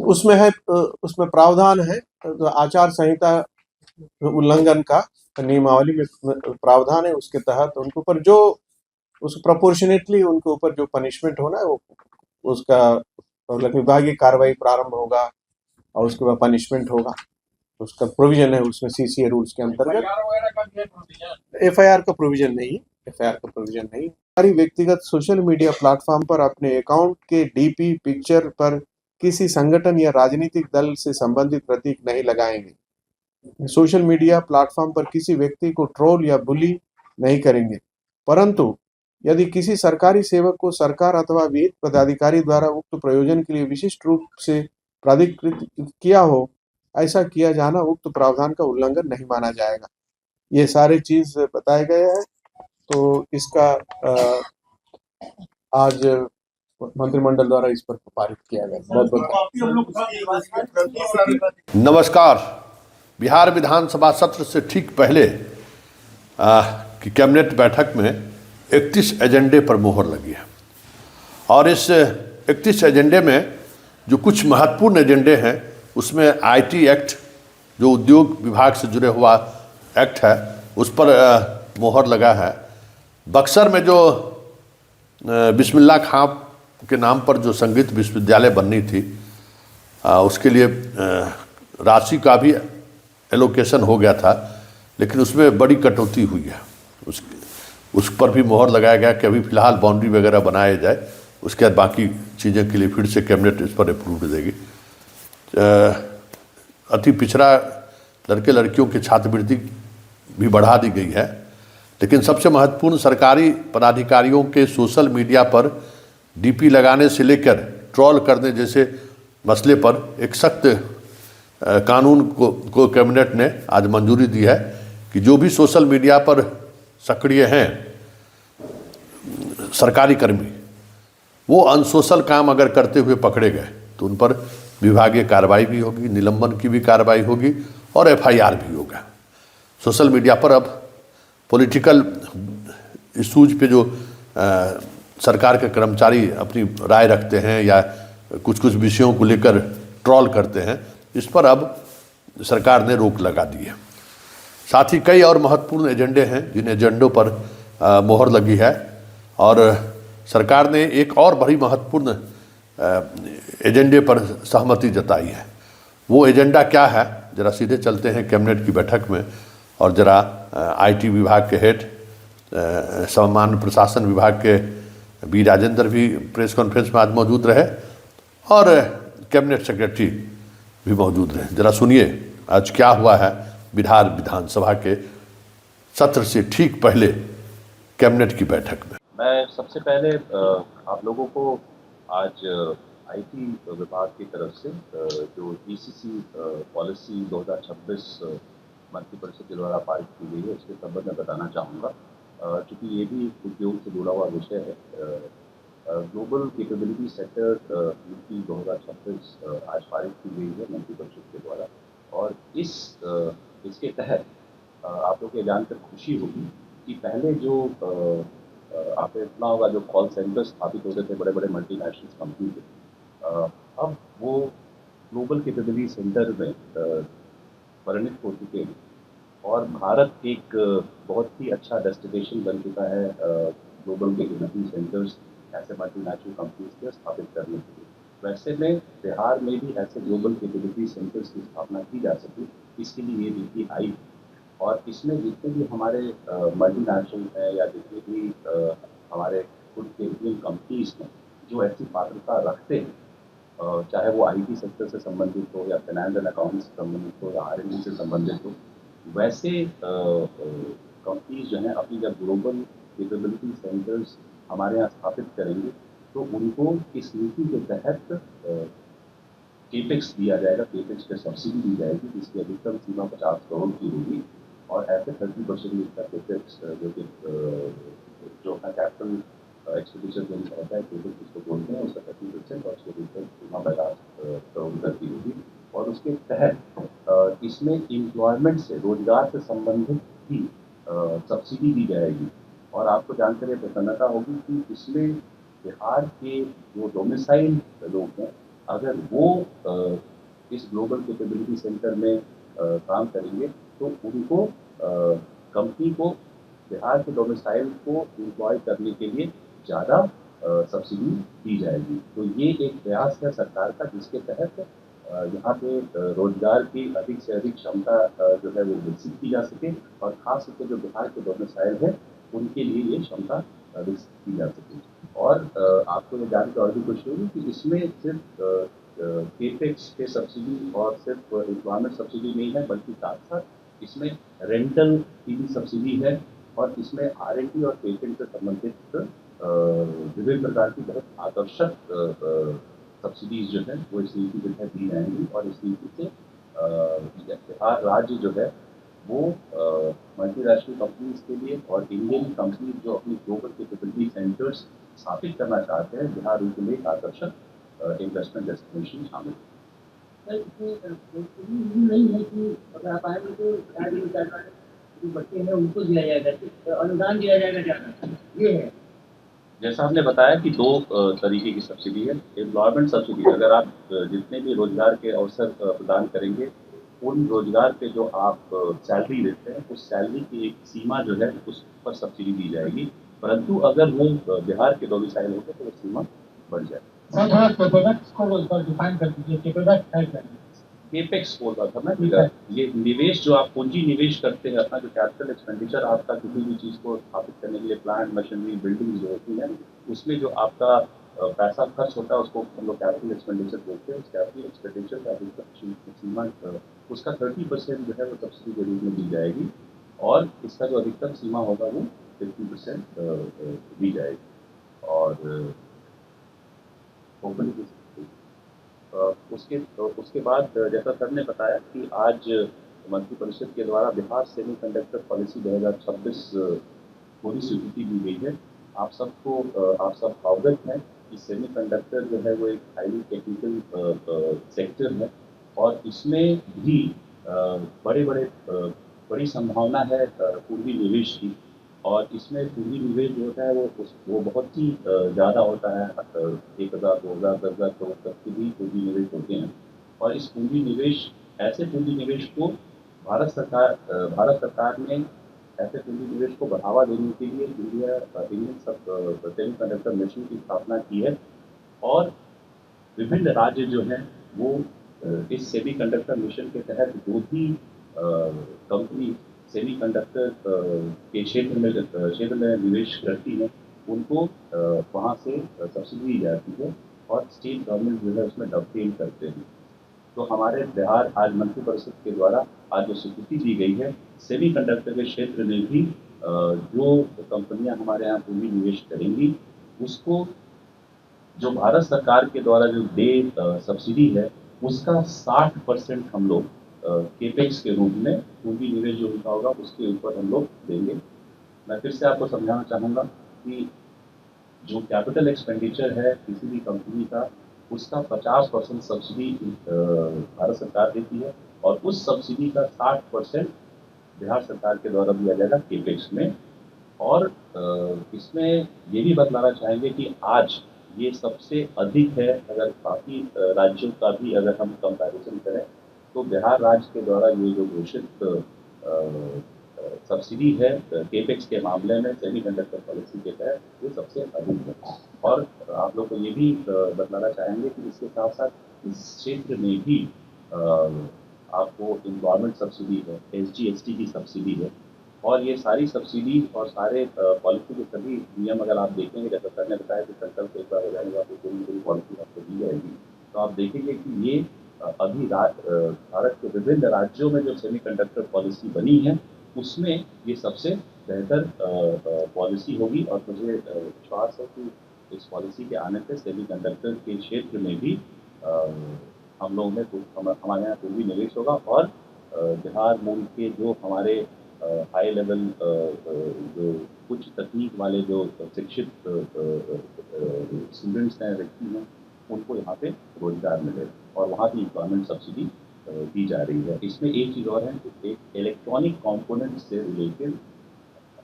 उसमें है उसमें प्रावधान है, तो आचार संहिता उल्लंघन का नियमावली में प्रावधान है। उसके तहत उनके ऊपर जो उस प्रोपोर्शनेटली उनके ऊपर जो पनिशमेंट होना है वो उसका मतलब विभागीय कार्रवाई प्रारंभ होगा और उसके बाद पनिशमेंट होगा। उसका प्रोविजन है उसमें सीसीए रूल्स के अंतर्गत। एफआईआर का प्रोविजन नहीं, एफआईआर का प्रोविजन नहीं। हमारी व्यक्तिगत सोशल मीडिया प्लेटफॉर्म पर अपने अकाउंट के डीपी पिक्चर पर किसी संगठन या राजनीतिक दल से संबंधित प्रतीक नहीं लगाएंगे। सोशल मीडिया प्लेटफॉर्म पर किसी व्यक्ति को ट्रोल या बुली नहीं करेंगे, परंतु यदि किसी सरकारी सेवक को सरकार अथवा विहित पदाधिकारी द्वारा उक्त प्रयोजन के लिए विशिष्ट रूप से प्राधिकृत किया हो, ऐसा किया जाना उक्त प्रावधान का उल्लंघन नहीं माना जाएगा। ये सारे चीज बताए गए हैं। तो इसका आज मंत्रिमंडल द्वारा इस पर पारित किया गया। बहुत बहुत नमस्कार। बिहार विधानसभा सत्र से ठीक पहले की कैबिनेट बैठक में 31 एजेंडे पर मोहर लगी है और इस 31 एजेंडे में जो कुछ महत्वपूर्ण एजेंडे हैं उसमें आईटी एक्ट, जो उद्योग विभाग से जुड़े हुआ एक्ट है, उस पर मोहर लगा है। बक्सर में जो बिस्मिल्लाह खां के नाम पर जो संगीत विश्वविद्यालय बननी थी, उसके लिए राशि का भी एलोकेशन हो गया था, लेकिन उसमें बड़ी कटौती हुई है। उस पर भी मोहर लगाया गया कि अभी फ़िलहाल बाउंड्री वगैरह बनाया जाए, उसके बाद बाकी चीज़ें के लिए फिर से कैबिनेट इस पर अप्रूव देगी। अति पिछड़ा लड़के लड़कियों की छात्रवृत्ति भी बढ़ा दी गई है, लेकिन सबसे महत्वपूर्ण सरकारी पदाधिकारियों के सोशल मीडिया पर डीपी लगाने से लेकर ट्रोल करने जैसे मसले पर एक सख्त कानून को कैबिनेट ने आज मंजूरी दी है कि जो भी सोशल मीडिया पर सक्रिय हैं सरकारी कर्मी, वो अनसोशल काम अगर करते हुए पकड़े गए तो उन पर विभागीय कार्रवाई भी होगी, निलंबन की भी कार्रवाई होगी और एफआईआर भी होगा। सोशल मीडिया पर अब पॉलिटिकल इशूज पे जो सरकार के कर्मचारी अपनी राय रखते हैं या कुछ कुछ विषयों को लेकर ट्रोल करते हैं, इस पर अब सरकार ने रोक लगा दी है। साथ ही कई और महत्वपूर्ण एजेंडे हैं जिन एजेंडों पर मोहर लगी है और सरकार ने एक और बड़ी महत्वपूर्ण एजेंडे पर सहमति जताई है। वो एजेंडा क्या है, जरा सीधे चलते हैं कैबिनेट की बैठक में और जरा आईटी विभाग के हेड सामान्य प्रशासन विभाग के बी राजेंद्र भी प्रेस कॉन्फ्रेंस में आज मौजूद रहे और कैबिनेट सेक्रेटरी भी मौजूद रहे। जरा सुनिए आज क्या हुआ है बिहार विधानसभा के सत्र से ठीक पहले कैबिनेट की बैठक में। मैं सबसे पहले आप लोगों को आज आईटी विभाग की तरफ से जो ईसीसी पॉलिसी 2026 मंत्रिपरिषद के द्वारा पारित की गई है, उसके संबंध में बताना चाहूँगा, क्योंकि ये भी उद्योग से जुड़ा हुआ विषय है। ग्लोबल कैपेबिलिटी सेक्टर नीति 2026 आज पारित की गई है मंत्रिपरिषद के द्वारा और इसके तहत आप लोग ये जानकर खुशी होगी कि पहले जो आपने इतना होगा जो कॉल सेंटर स्थापित होते थे बड़े बड़े मल्टीनेशनल कंपनी के, अब वो ग्लोबल कैपेबिलिटी सेंटर में परिणित हो चुके हैं और भारत एक बहुत ही अच्छा डेस्टिनेशन बन चुका है ग्लोबल कैपेबिलिटी सेंटर्स ऐसे मल्टीनेशनल कंपनीज के स्थापित करने के लिए। वैसे में बिहार में भी ऐसे ग्लोबल कैपेबिलिटी सेंटर्स की स्थापना की जा सके, इसके लिए ये नीति आई और इसमें जितने भी हमारे मल्टीनेशनल हैं या जितने भी हमारे खुद के इंडियन कंपनीज हैं जो ऐसी पात्रता रखते हैं, चाहे वो आईटी सेक्टर से संबंधित हो या फाइनेंस एंड अकाउंट से संबंधित हो या आरएनडी से संबंधित हो, वैसे कंपनीज जो हैं अपनी जब ग्लोबल कैपेबिलिटी सेंटर्स हमारे यहाँ स्थापित करेंगे तो उनको इस नीति के तहत केपेक्स दिया जाएगा, केपेक्स पे सब्सिडी दी जाएगी जिसकी अधिकतम सीमा 50 करोड़ की होगी और ऐसे 30% इसका केपेक्स जो अपना कैपिटल एक्सपेंडिचर जो रहता है केपेक्स जिसको बोलते हैं उसका 30% और उसके अधिकतम सीमा 50 करोड़ तक की होगी और उसके तहत इसमें एम्प्लॉयमेंट से, रोजगार से संबंधित ही सब्सिडी दी जाएगी। और आपको जानकर ये प्रसन्नता होगी कि इसमें बिहार के जो डोमिसाइल लोग हैं, अगर वो इस ग्लोबल कैपेबिलिटी सेंटर में काम करेंगे तो उनको कंपनी को बिहार के डोमिसाइल को एम्प्लॉय करने के लिए ज़्यादा सब्सिडी दी जाएगी। तो ये एक प्रयास है सरकार का जिसके तहत यहाँ पे रोजगार की अधिक से अधिक क्षमता जो है वो विकसित की जा सके और खास करके जो बिहार के डोमिसाइल है उनके लिए ये क्षमता विकसित की जा सके। और आपको ये जानकर और भी खुशी होगी कि इसमें सिर्फ केपेक्स के सब्सिडी और सिर्फ एम्प्लॉयमेंट सब्सिडी नहीं है बल्कि साथ साथ इसमें रेंटल की भी सब्सिडी है और इसमें R&D और पेटेंट से संबंधित विभिन्न प्रकार की बहुत आकर्षक सब्सिडीज जो है वो इस नीति के तहत दी जाएंगी और इस नीति से बिहार राज्य जो है वो मल्टीनेशनल कंपनीज के लिए और इंडियन कंपनीज जो अपनी ग्लोबल कैपेबिलिटी सेंटर्स स्थापित करना चाहते हैं बिहार उनके लिए एक आकर्षक इन्वेस्टमेंट डेस्टिनेशन शामिल है। सर इसमें नहीं है कि अगर आप आएंगे तो जो बच्चे हैं उनको दिया जाएगा अनुदान दिया जाएगा ज़्यादा, ये है। जैसा हमने बताया कि दो तरीके की सब्सिडी है। एम्प्लॉयमेंट सब्सिडी, अगर आप जितने भी रोजगार के अवसर प्रदान करेंगे उन रोजगार पे जो आप सैलरी देते हैं उस सैलरी की एक सीमा जो है उस पर सब्सिडी दी जाएगी, परंतु अगर वो बिहार के डोमिसाइल होंगे तो वो सीमा बढ़ जाएगी। सर थोड़ा केपेक्स को डिफाइन कर दीजिए, केपेक्स है क्या? केपेक्स बोल रहा था मैं, ये निवेश जो आप पूंजी निवेश करते हैं, अपना जो कैपिटल एक्सपेंडिचर आपका किसी भी चीज़ को स्थापित करने के लिए प्लांट मशीनरी बिल्डिंग जो होती है उसमें जो आपका पैसा खर्च होता है उसको हम लोग कैपिटल एक्सपेंडिचर बोलते हैं। उस कैपिटल एक्सपेंडिचर का अधिकतम सीमा उसका 30% जो है वो सब्सिडी के रूप में दी जाएगी और इसका जो अधिकतम सीमा होगा वो 50% दी जाएगी। और उसके बाद जैसा सर ने बताया कि आज मंत्रिपरिषद के द्वारा बिहार सेमीकंडक्टर पॉलिसी 2026 पूरी स्वीकृति दी गई है। आप सब अवगत हैं कि सेमीकंडक्टर जो है वो एक हाईली टेक्निकल सेक्टर है और इसमें भी बड़ी संभावना है पूंजी निवेश की और इसमें पूंजी निवेश जो होता है वो बहुत ही ज़्यादा होता है। 1,000, 2,000, 10,000 करोड़ तक के भी पूंजी निवेश होते हैं और इस ऐसे पूंजी निवेश को भारत सरकार ने ऐसे पूंजी निवेश को बढ़ावा देने के लिए इंडियन सेमीकंडक्टर मिशन की स्थापना की है और विभिन्न राज्य जो हैं वो इस सेमीकंडक्टर मिशन के तहत जो भी कंपनी सेमीकंडक्टर के क्षेत्र में निवेश करती है उनको वहाँ से सब्सिडी दी जाती है और स्टेट गवर्नमेंट जो है उसमें डबटेल करते हैं। तो हमारे बिहार आज मंत्रिपरिषद के द्वारा आज जो स्वीकृति दी गई है सेमीकंडक्टर के क्षेत्र में भी जो कंपनियां हमारे यहाँ पूंजी निवेश करेंगी उसको जो भारत सरकार के द्वारा जो सब्सिडी है उसका 60% हम लोग केपेक्स के रूप में पूंजी निवेश जो उनका होगा उसके ऊपर हम लोग देंगे। मैं फिर से आपको समझाना चाहूँगा कि जो कैपिटल एक्सपेंडिचर है किसी भी कंपनी का उसका 50% सब्सिडी भारत सरकार देती है और उस सब्सिडी का 60% बिहार सरकार के द्वारा दिया जाएगा केपेक्स में। और इसमें ये भी बतलाना चाहेंगे कि आज ये सबसे अधिक है। अगर बाकी राज्यों का भी अगर हम कंपैरिजन करें तो बिहार राज्य के द्वारा ये जो घोषित सब्सिडी है केपेक्स के मामले में सेमीकंडक्टर पॉलिसी के तहत ये सबसे अधिक है। और आप लोग को ये भी बतलाना चाहेंगे कि इसके साथ साथ इस क्षेत्र में भी आपको एम्प्लॉयमेंट सब्सिडी है, SGST की सब्सिडी है और ये सारी सब्सिडी और सारे पॉलिसी के सभी नियम अगर आप देखेंगे जैसा सर ने बताया कि संकल्प एक बार हो जाएगा आपको पूरी पॉलिसी आपको दी जाएगी तो आप देखेंगे कि ये अभी भारत के विभिन्न राज्यों में जो सेमीकंडक्टर पॉलिसी बनी है उसमें ये सबसे बेहतर पॉलिसी होगी और मुझे विश्वास है कि इस पॉलिसी के आने से सेमीकंडक्टर के क्षेत्र में भी हम लोगों में हमारे यहाँ पूंजी निवेश होगा और बिहार मूल के जो हमारे हाई लेवल जो उच्च तकनीक वाले जो शिक्षित स्टूडेंट्स हैं व्यक्ति हैं उनको यहाँ पे रोजगार मिले और वहाँ की एम्प्लॉयमेंट सब्सिडी दी जा रही है। इसमें एक चीज़ और है, एक इलेक्ट्रॉनिक कंपोनेंट से रिलेटेड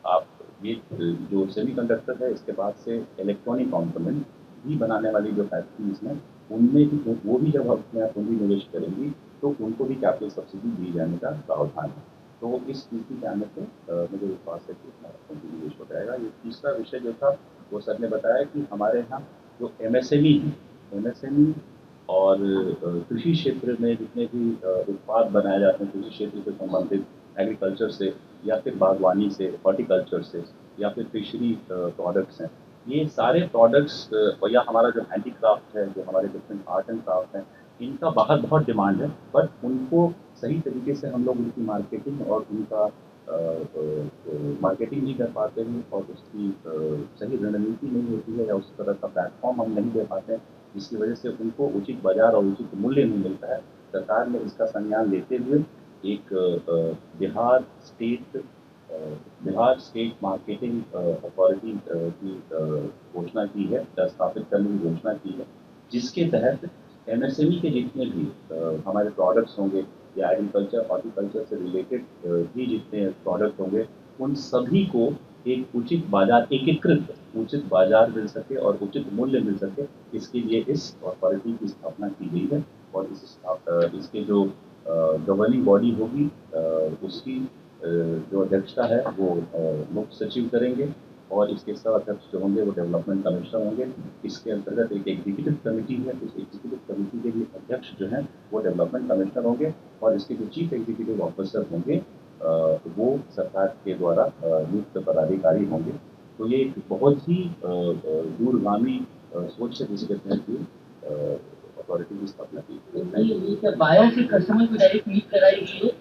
आप ये जो सेमीकंडक्टर है इसके बाद से इलेक्ट्रॉनिक कंपोनेंट भी बनाने वाली जो फैक्ट्रीज हैं उनमें भी वो भी जब अपने आप पूंजी निवेश करेंगी तो उनको भी कैपिटल सब्सिडी दी जाने का प्रावधान है। तो इस नीति के आने से मुझे विश्वास है कि हमारा पूंजी निवेश हो जाएगा। ये तीसरा विषय जो था वो सर ने बताया कि हमारे यहाँ जो एमएसएमई है, एमएसएमई और कृषि क्षेत्र में जितने भी उत्पाद बनाए जाते हैं कृषि क्षेत्र से संबंधित, एग्रीकल्चर से या फिर बागवानी से, हॉर्टिकल्चर से या फिर फिशरी प्रोडक्ट्स हैं, ये सारे प्रोडक्ट्स या हमारा जो हैंडीक्राफ्ट है, जो हमारे डिफरेंट आर्ट एंड क्राफ्ट हैं, इनका बाहर बहुत डिमांड है, बट उनको सही तरीके से हम लोग उनकी मार्केटिंग और उनका मार्केटिंग नहीं कर पाते हैं और उसकी सही रणनीति नहीं होती है या उस तरह का प्लेटफॉर्म हम नहीं दे पाते हैं, जिसकी वजह से उनको उचित बाजार और उचित मूल्य नहीं मिलता है। सरकार ने इसका संज्ञान लेते हुए एक बिहार स्टेट मार्केटिंग अथॉरिटी की घोषणा की है, स्थापित करने की घोषणा की है, जिसके तहत एमएसएमई के जितने भी हमारे प्रोडक्ट्स होंगे या एग्रीकल्चर हॉर्टिकल्चर से रिलेटेड भी जितने प्रोडक्ट होंगे, उन सभी को एक उचित बाजार, एकीकृत उचित बाजार मिल सके और उचित मूल्य मिल सके, इसके लिए इस अथॉरिटी की स्थापना की गई है। और इसके जो गवर्निंग बॉडी होगी उसकी जो अध्यक्षता है वो मुख्य सचिव करेंगे और इसके सब अध्यक्ष जो होंगे वो डेवलपमेंट कमिश्नर होंगे। इसके अंतर्गत एक एग्जीक्यूटिव कमेटी है, उस एग्जीक्यूटिव कमेटी के भी अध्यक्ष जो हैं वो डेवलपमेंट कमिश्नर होंगे और इसके जो चीफ एग्जीक्यूटिव ऑफिसर होंगे वो सरकार के द्वारा नियुक्त पदाधिकारी होंगे। तो ये एक बहुत ही दूरगामी सोच है जिसके तहत ये अथॉरिटी की स्थापना की गई है। ये क्या बायर से कस्टमर को डायरेक्ट मीट कराई गई है